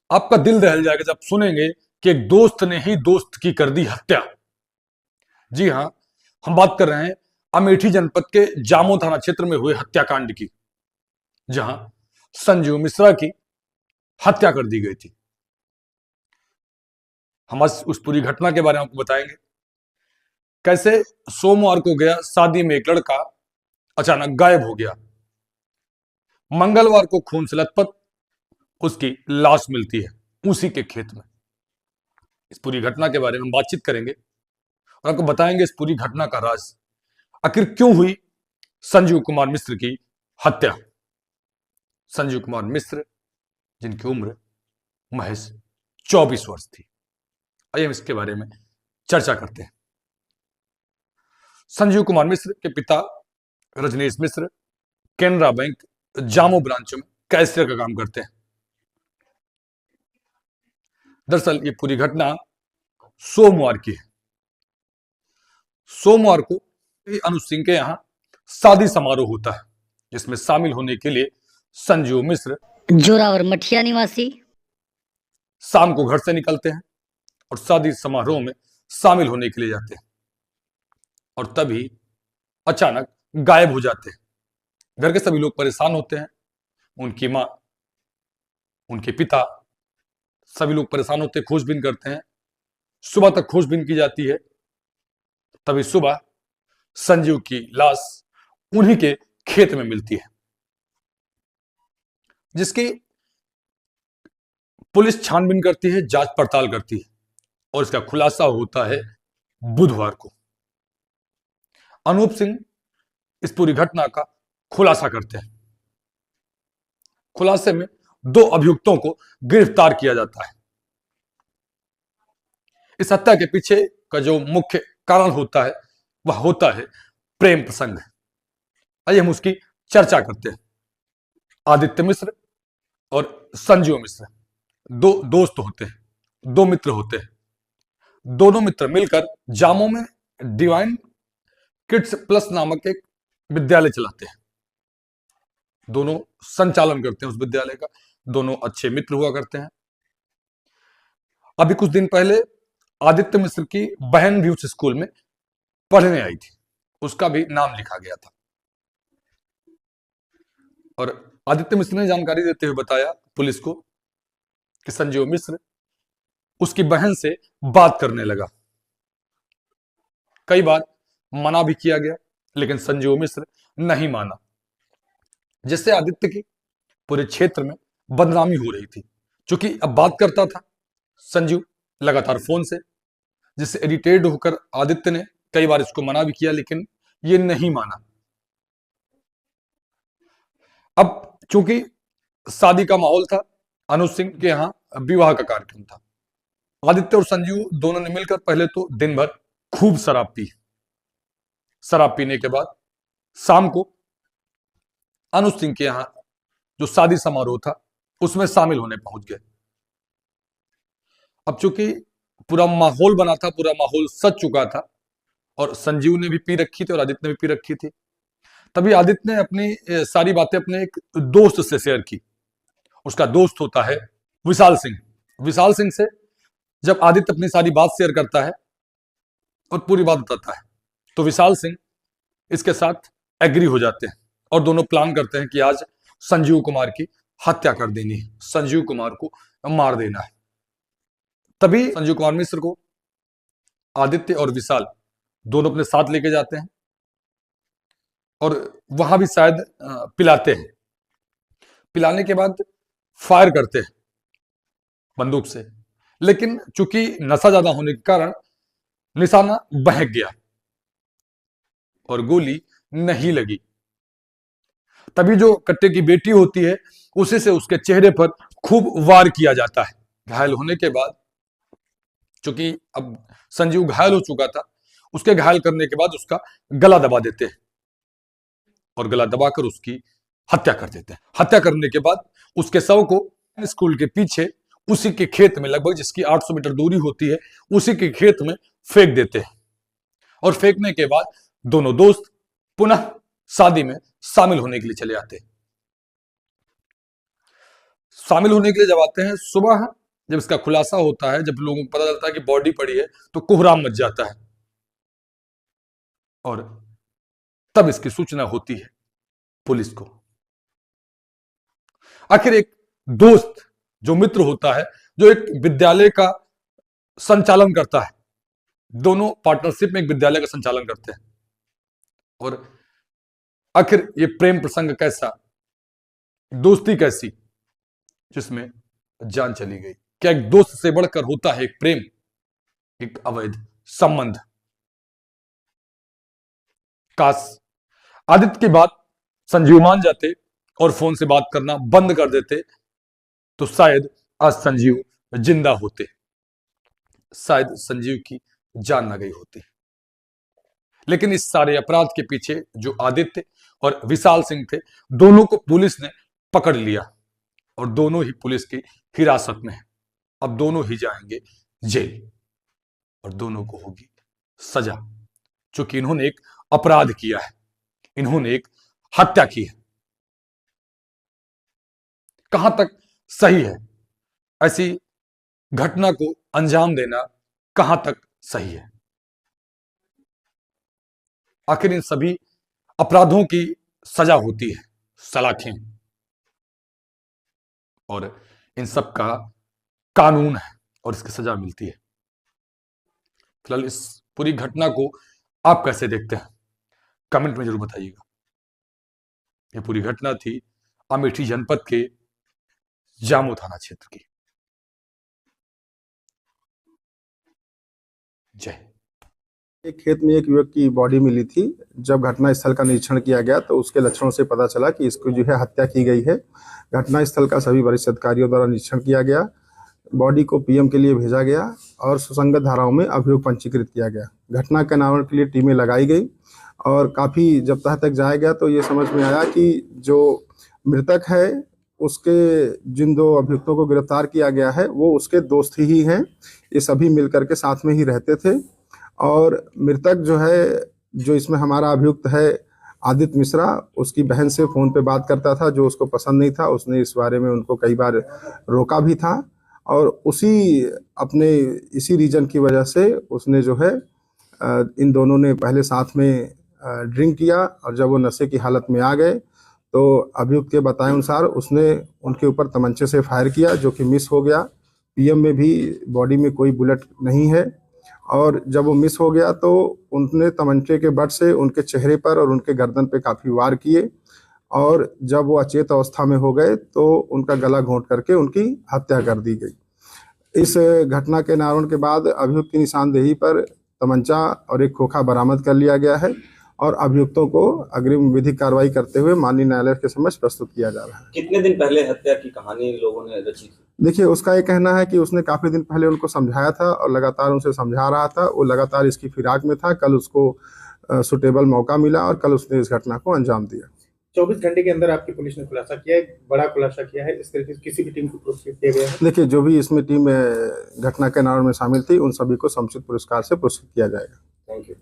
आपका दिल दहल जाएगा जब सुनेंगे कि एक दोस्त ने ही दोस्त की कर दी हत्या। जी हां, हम बात कर रहे हैं अमेठी जनपद के जामो थाना क्षेत्र में हुए हत्याकांड की, जहां संजीव मिश्रा की हत्या कर दी गई थी। हम आज उस पूरी घटना के बारे में आपको बताएंगे। कैसे सोमवार को गया शादी में एक लड़का अचानक गायब हो गया। मंगलवार को खून से लथपथ उसकी लाश मिलती है उसी के खेत में। इस पूरी घटना के बारे में हम बातचीत करेंगे और आपको बताएंगे इस पूरी घटना का राज। आखिर क्यों हुई संजीव कुमार मिश्र की हत्या। संजीव कुमार मिश्र, जिनकी उम्र महज 24 वर्ष थी। आइए हम इसके बारे में चर्चा करते हैं। संजीव कुमार मिश्र के पिता रजनीश मिश्र केनरा बैंक जामो ब्रांच में कैशियर का काम करते हैं। दरअसल ये पूरी घटना सोमवार की है। सोमवार को अनुज सिंह के यहां शादी समारोह होता है, जिसमें शामिल होने के लिए संजीव मिश्र जोरावर मठिया निवासी शाम को घर से निकलते हैं और शादी समारोह में शामिल होने के लिए जाते हैं, और तभी अचानक गायब हो जाते हैं। घर के सभी लोग परेशान होते हैं। उनकी मां, उनके पिता, सभी लोग परेशान होते हैं, खोजबीन करते हैं। सुबह तक खोजबीन की जाती है। तभी सुबह संजीव की लाश उन्हीं के खेत में मिलती है, जिसकी पुलिस छानबीन करती है, जांच पड़ताल करती है, और इसका खुलासा होता है बुधवार को। अनूप सिंह इस पूरी घटना का खुलासा करते हैं। खुलासे में 2 अभियुक्तों को गिरफ्तार किया जाता है। इस हत्या के पीछे का जो मुख्य कारण होता है वह होता है प्रेम प्रसंग। आइए हम उसकी चर्चा करते हैं। आदित्य मिश्र और संजीव मिश्र 2 दोस्त होते हैं, 2 मित्र होते हैं। दोनों मित्र मिलकर जामो में डिवाइन किड्स प्लस नामक एक विद्यालय चलाते हैं। दोनों संचालन करते हैं उस विद्यालय का। दोनों अच्छे मित्र हुआ करते हैं। अभी कुछ दिन पहले आदित्य मिश्र की बहन भी उस स्कूल में पढ़ने आई थी, उसका भी नाम लिखा गया था। और आदित्य मिश्र ने जानकारी देते हुए बताया पुलिस को कि संजीव मिश्र उसकी बहन से बात करने लगा। कई बार मना भी किया गया, लेकिन संजीव मिश्र नहीं माना, जिससे आदित्य की पूरे क्षेत्र में बदनामी हो रही थी। क्योंकि अब बात करता था संजीव लगातार फोन से, जिससे इरिटेट होकर आदित्य ने कई बार इसको मना भी किया, लेकिन ये नहीं माना। अब चूंकि शादी का माहौल था, अनुज सिंह के यहां विवाह का कार्यक्रम था। आदित्य और संजीव दोनों ने मिलकर पहले तो दिन भर खूब शराब पी। शराब पीने के बाद शाम को अनुज सिंह के यहां जो शादी समारोह था उसमें शामिल होने पहुंच गए। अब चूंकि पूरा माहौल बना था, पूरा माहौल सज चुका था, और संजीव ने भी पी रखी थी और आदित्य ने भी पी रखी थी। तभी आदित्य ने अपनी सारी बातें अपने एक दोस्त से शेयर की। उसका दोस्त होता है विशाल सिंह। विशाल सिंह से जब आदित्य अपनी सारी बात शेयर करता है और पूरी बात बताता है, तो विशाल सिंह इसके साथ एग्री हो जाते हैं और दोनों प्लान करते हैं कि आज संजीव कुमार की हत्या कर देनी है, संजीव कुमार को मार देना है। तभी संजीव कुमार मिश्र को आदित्य और विशाल दोनों अपने साथ लेके जाते हैं और वहां भी शायद पिलाते हैं। पिलाने के बाद फायर करते हैं बंदूक से, लेकिन चूंकि नशा ज्यादा होने के कारण निशाना बहक गया और गोली नहीं लगी। तभी जो कट्टे की बेटी होती है उसी से उसके चेहरे पर खूब वार किया जाता है। घायल होने के बाद, चूंकि अब संजीव घायल हो चुका था, उसके घायल करने के बाद उसका गला दबा देते हैं और गला दबाकर उसकी हत्या कर देते हैं। हत्या करने के बाद उसके शव को स्कूल के पीछे उसी के खेत में, लगभग जिसकी 800 मीटर दूरी होती है, उसी के खेत में फेंक देते हैं। और फेंकने के बाद दोनों दोस्त पुनः शादी में शामिल होने के लिए चले आते हैं। शामिल होने के लिए जब आते हैं सुबह, जब इसका खुलासा होता है, जब लोगों को पता चलता है कि बॉडी पड़ी है, तो कोहराम मच जाता है और तब इसकी सूचना होती है पुलिस को। आखिर एक दोस्त, जो मित्र होता है, जो एक विद्यालय का संचालन करता है, दोनों पार्टनरशिप में एक विद्यालय का संचालन करते हैं, और आखिर ये प्रेम प्रसंग कैसा, दोस्ती कैसी, जिसमें जान चली गई। क्या एक दोस्त से बढ़कर होता है एक प्रेम, एक अवैध संबंध? काश आदित्य की बात संजीव मान जाते और फोन से बात करना बंद कर देते, तो शायद आज संजीव जिंदा होते, शायद संजीव की जान न गई होती। लेकिन इस सारे अपराध के पीछे जो आदित्य और विशाल सिंह थे, दोनों को पुलिस ने पकड़ लिया और दोनों ही पुलिस की हिरासत में हैं। अब दोनों ही जाएंगे जेल और दोनों को होगी सजा, क्योंकि इन्होंने एक अपराध किया है, इन्होंने एक हत्या की है। कहां तक सही है ऐसी घटना को अंजाम देना, कहां तक सही है? आखिर इन सभी अपराधों की सजा होती है सलाखें, और इन सब का कानून है और इसकी सजा मिलती है। फिलहाल इस पूरी घटना को आप कैसे देखते हैं, कमेंट में जरूर बताइएगा। ये पूरी घटना थी अमेठी जनपद के जामो थाना क्षेत्र की। जय। एक खेत में एक युवक की बॉडी मिली थी। जब घटना स्थल का निरीक्षण किया गया तो उसके लक्षणों से पता चला कि इसको जो है हत्या की गई है। घटना स्थल का सभी वरिष्ठ अधिकारियों द्वारा निरीक्षण किया गया, बॉडी को पीएम के लिए भेजा गया और सुसंगत धाराओं में अभियोग पंजीकृत किया गया। घटना के अनावरण के लिए टीमें लगाई गई और काफ़ी जब तह तक जाया गया तो ये समझ में आया कि जो मृतक है उसके जिन दो अभियुक्तों को गिरफ्तार किया गया है वो उसके दोस्त ही हैं। ये सभी मिलकर के साथ में ही रहते थे और मृतक जो है, जो इसमें हमारा अभियुक्त है आदित्य मिश्रा, उसकी बहन से फ़ोन पे बात करता था, जो उसको पसंद नहीं था। उसने इस बारे में उनको कई बार रोका भी था और इसी रीजन की वजह से उसने जो है इन दोनों ने पहले साथ में ड्रिंक किया और जब वो नशे की हालत में आ गए तो अभियुक्त के बताए अनुसार उसने उनके ऊपर तमंचे से फायर किया, जो कि मिस हो गया। पीएम में भी बॉडी में कोई बुलेट नहीं है और जब वो मिस हो गया तो उनने तमंचे के बट से उनके चेहरे पर और उनके गर्दन पे काफ़ी वार किए और जब वो अचेत अवस्था में हो गए तो उनका गला घोंट करके उनकी हत्या कर दी गई। इस घटना के अनावरण के बाद अभियुक्त की निशानदेही पर तमंचा और एक खोखा बरामद कर लिया गया है और अभियुक्तों को अग्रिम विधिक कार्रवाई करते हुए माननीय न्यायालय के समक्ष प्रस्तुत किया जा रहा है। कितने दिन पहले हत्या की कहानी लोगों ने रची थी? देखिए, उसका ये कहना है कि उसने काफ़ी दिन पहले उनको समझाया था और लगातार उनसे समझा रहा था। वो लगातार इसकी फिराक में था। कल उसको सुटेबल मौका मिला और कल उसने इस घटना को अंजाम दिया। 24 घंटे के अंदर आपकी पुलिस ने खुलासा किया है, बड़ा खुलासा किया है। इस तरीके से किसी भी टीम को पुरस्कृत किया गया है? देखिए, जो भी इसमें टीम घटना के अनावरण में शामिल थी उन सभी को समुचित पुरस्कार से पुरस्कृत किया जाएगा। Thank you.